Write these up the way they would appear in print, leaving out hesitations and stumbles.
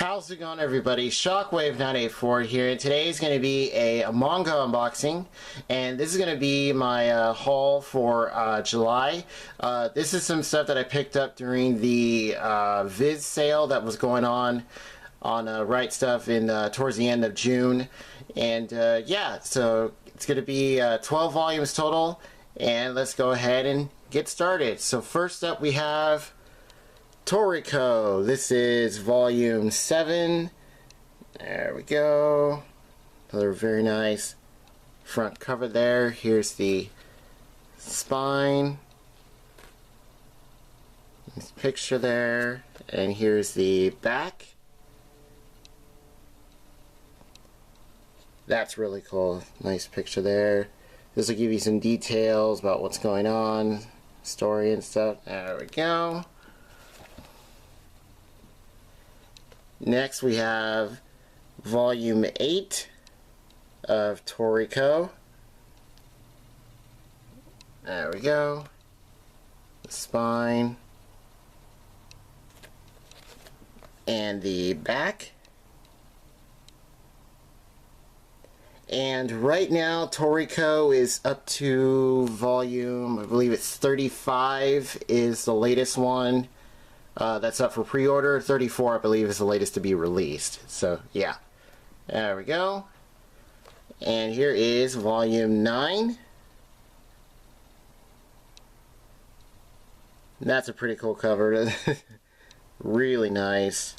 How's it going, everybody? Shockwave984 here, and today is going to be a manga unboxing, and this is going to be my haul for July. This is some stuff that I picked up during the Viz sale that was going on Right Stuff in towards the end of June, and yeah, so it's going to be 12 volumes total, and let's go ahead and get started. So first up we have Toriko. This is volume 7. There we go. Another very nice front cover there. Here's the spine. This picture there. And here's the back. That's really cool. Nice picture there. This will give you some details about what's going on, story and stuff. There we go. Next we have volume 8 of Toriko. There we go. The spine. And the back. And right now Toriko is up to volume, I believe it's 35 is the latest one. That's up for pre-order. 34, I believe, is the latest to be released. So, yeah. There we go. And here is volume 9. That's a pretty cool cover. Really nice.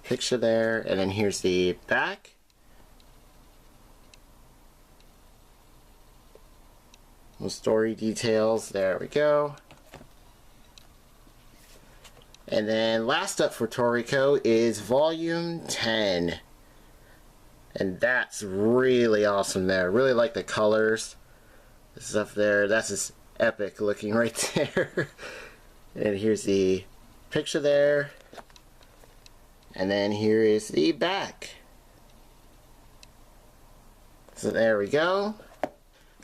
Picture there. And then here's the back. Story details, there we go. And then last up for Toriko is volume 10, and that's really awesome there. Really like the colors, the stuff there. That's just epic looking right there. And here's the picture there, and then here is the back. So there we go.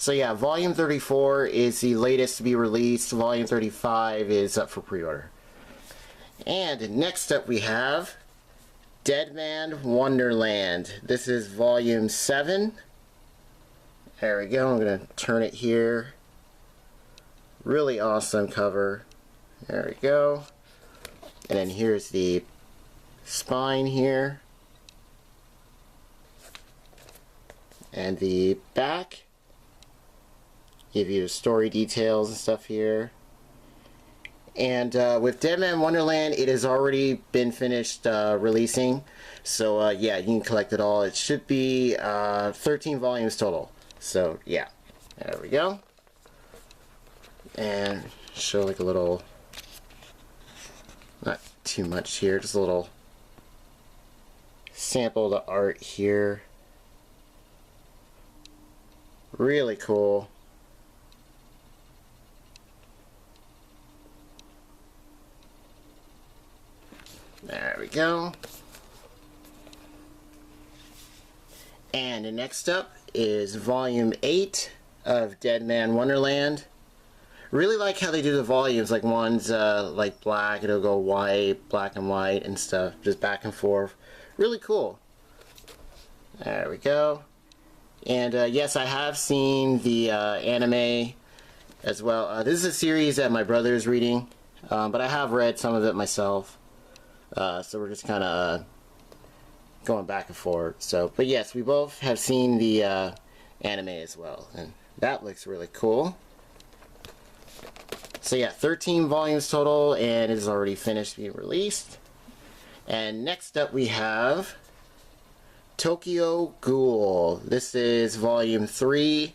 So yeah, volume 34 is the latest to be released. Volume 35 is up for pre-order. And next up we have Deadman Wonderland. This is volume 7. There we go. I'm going to turn it here. Really awesome cover. There we go. And then here's the spine here. And the back. Give you the story details and stuff here. And with Deadman Wonderland, it has already been finished releasing. So yeah, you can collect it all. It should be 13 volumes total. So yeah, there we go. And show like a little, not too much here, just a little sample of the art here. Really cool. There we go. And the next up is volume 8 of Deadman Wonderland. Really like how they do the volumes, like one's like black, it'll go white, black and white and stuff, just back and forth. Really cool. There we go. And yes, I have seen the anime as well. This is a series that my brother is reading, but I have read some of it myself. So we're just kind of going back and forth. So, but yes, we both have seen the anime as well, and that looks really cool. So yeah, 13 volumes total, and it is already finished being released. And next up we have Tokyo Ghoul. This is volume 3.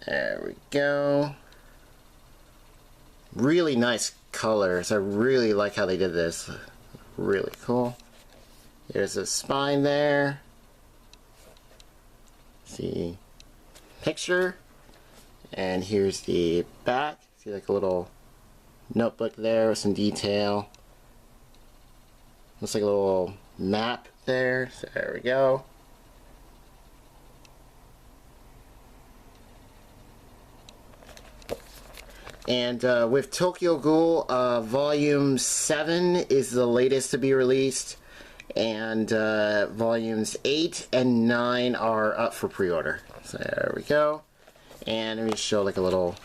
There we go. Really nice colors. I really like how they did this. Really cool. There's a spine there. See picture. And here's the back. See like a little notebook there with some detail. Looks like a little map there. So there we go. And with Tokyo Ghoul, Volume 7 is the latest to be released, and Volumes 8 and 9 are up for pre-order. So there we go. And let me show like a little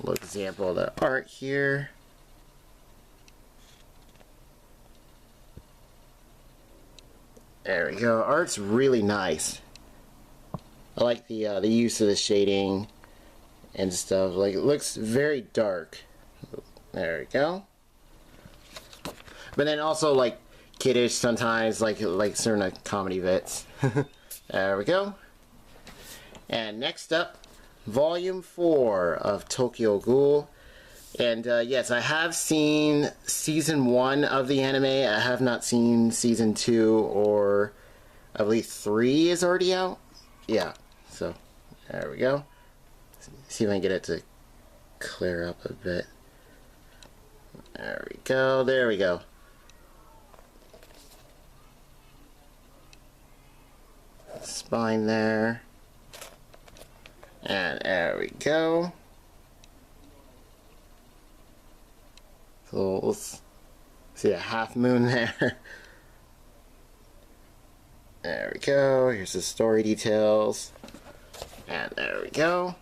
example of the art here. There we go. Art's really nice. I like the use of the shading and stuff. Like, it looks very dark. There we go. But then also like kiddish sometimes, like certain comedy bits. There we go. And next up, Volume 4 of Tokyo Ghoul. And yes, I have seen Season 1 of the anime. I have not seen Season 2, or I believe 3 is already out. Yeah, so there we go. See if I can get it to clear up a bit. There we go, there we go. Spine there. And there we go. So let's see a half moon there. There we go. Here's the story details. And there we go.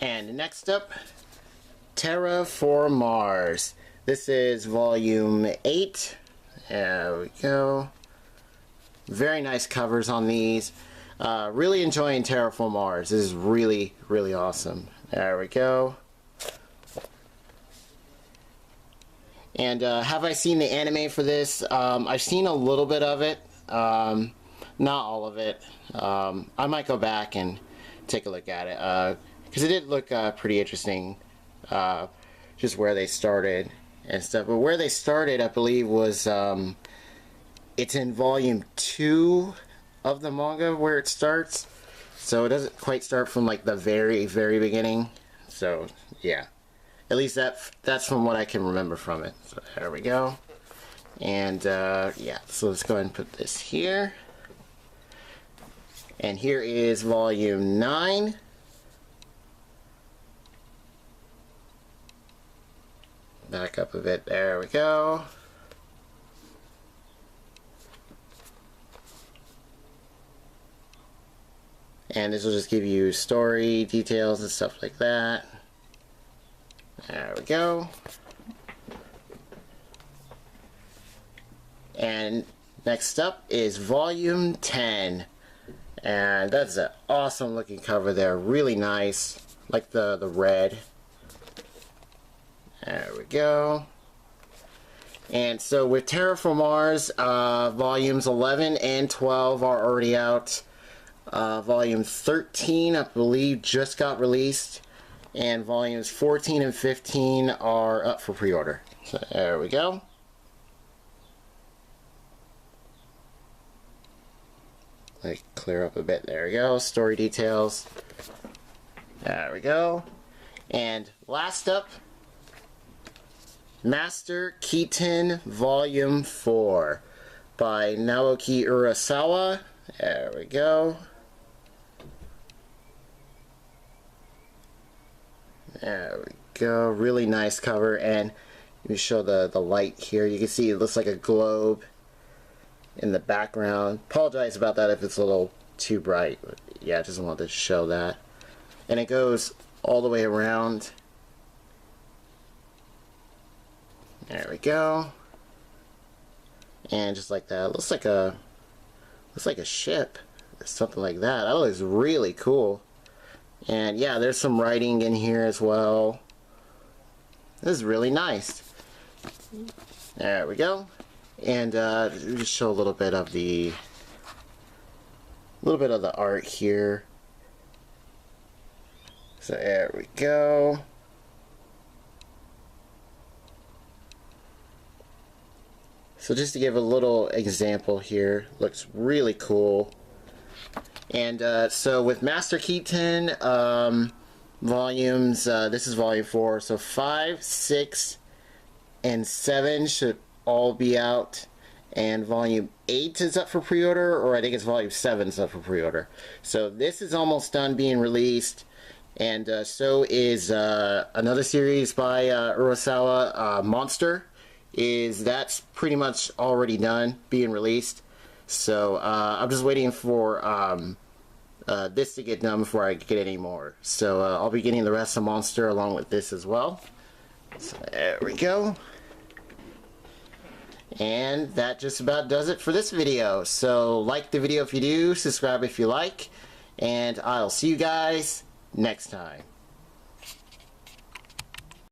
And next up, Terraform Mars. This is Volume 8. There we go. Very nice covers on these. Really enjoying Terraform Mars. This is really, really awesome. There we go. And have I seen the anime for this? I've seen a little bit of it. Not all of it. I might go back and take a look at it. Because it did look pretty interesting. Just where they started and stuff. But where they started, I believe, was it's in Volume 2 of the manga where it starts. So it doesn't quite start from like the very, very beginning. So yeah, at least that's from what I can remember from it. So there we go. And yeah, so let's go ahead and put this here. And here is Volume 9. Back up a bit. There we go. And this will just give you story details and stuff like that. There we go. And next up is Volume 10. And that's an awesome looking cover there. Really nice. Like the red. There we go. And so with Terraform Mars, Volumes 11 and 12 are already out. Volume 13, I believe, just got released. And Volumes 14 and 15 are up for pre-order. So there we go. Let me clear up a bit. There we go. Story details. There we go. And last up, Master Keaton Volume 4 by Naoki Urasawa. There we go. There we go. Really nice cover. And you show the light here. You can see it looks like a globe in the background. Apologize about that if it's a little too bright. But yeah, I just wanted to show that. And it goes all the way around. There we go. And just like that, it looks like a ship or something like that. That looks really cool. And yeah, there's some writing in here as well. This is really nice. There we go. And just show a little bit of the art here. So there we go. So just to give a little example here, looks really cool. And so with Master Keaton volumes, this is volume 4, so 5, 6, and 7 should all be out. and Volume 8 is up for pre-order, or I think it's Volume 7 is up for pre-order. So this is almost done being released, and so is another series by Urasawa, Monster. That's pretty much already done being released. So I'm just waiting for this to get done before I get any more. So I'll be getting the rest of Monster along with this as well. So there we go. And that just about does it for this video. So like the video if you do, subscribe if you like, and I'll see you guys next time.